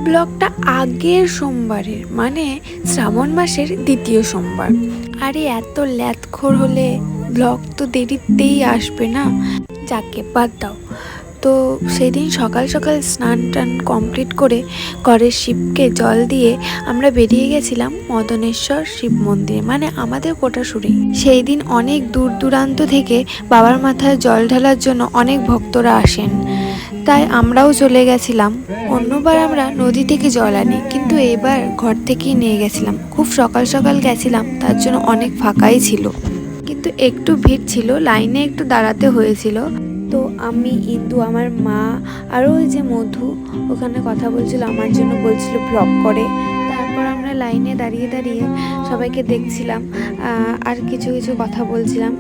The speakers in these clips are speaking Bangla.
ব্লগটা আগের সোমবারের, মানে শ্রাবণ মাসের দ্বিতীয় সোমবার। আরে এত ল্যাথখোর হলে ব্লগ তো দেরিতেই আসবে না। যাকে বাদ দাও। তো সেদিন সকাল সকাল স্নান টান কমপ্লিট করে ঘরের শিবকে জল দিয়ে আমরা বেরিয়ে গেছিলাম মদনেশ্বর শিব মন্দিরে, মানে আমাদের কোটাশুরি। সেই দিন অনেক দূর দূরান্ত থেকে বাবার মাথায় জল ঢালার জন্য অনেক ভক্তরা আসেন, তাই আমরাও চলে গেছিলাম। অন্যবার আমরা নদী থেকে জল আনি, কিন্তু এবার ঘর থেকেই নিয়ে গেছিলাম। খুব সকাল সকাল গেছিলাম, তার জন্য অনেক ফাঁকাই ছিল, কিন্তু একটু ভিড় ছিল, লাইনে একটু দাঁড়াতে হয়েছিল। তো আমি, ইন্দু, আমার মা আরও ওই যে মধু ওখানে কথা বলছিল, আমার জন্য বলছিল ব্লগ করে। তারপর আমরা লাইনে দাঁড়িয়ে দাঁড়িয়ে সবাইকে দেখছিলাম আর কিছু কিছু কথা বলছিলাম।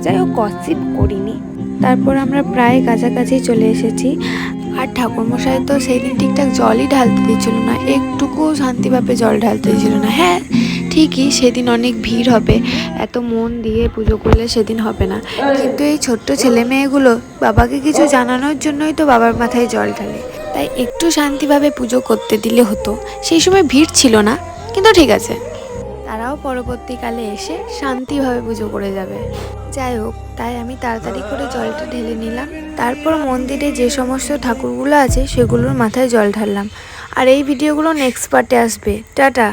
যাই হোক, গসিপ করিনি। তারপর আমরা প্রায় কাছাকাছি চলে এসেছি। আর ঠাকুরমশাই তো সেই দিন ঠিকঠাক জলই ঢালতে দিচ্ছিল না, একটুকুও শান্তিভাবে জল ঢালতে দিচ্ছিল না। হ্যাঁ ঠিকই, সেদিন অনেক ভিড় হবে, এত মন দিয়ে পুজো করলে সেদিন হবে না, কিন্তু এই ছোট্ট ছেলে মেয়েগুলো বাবাকে কিছু জানানোর জন্যই তো বাবার মাথায় জল ঢালে, তাই একটু শান্তিভাবে পুজো করতে দিলে হতো। সেই সময় ভিড় ছিল না, কিন্তু ঠিক আছে, তারাও পরবর্তীকালে এসে শান্তিভাবে পুজো করে যাবে। যাই হোক, তাই আমি তাড়াতাড়ি করে জলটা ঢেলে নিলাম। তারপর মন্দিরে যে সমস্ত ঠাকুরগুলো আছে সেগুলোর মাথায় জল ঢাললাম। আর এই ভিডিওগুলো নেক্সট পার্টে আসবে। টাটা।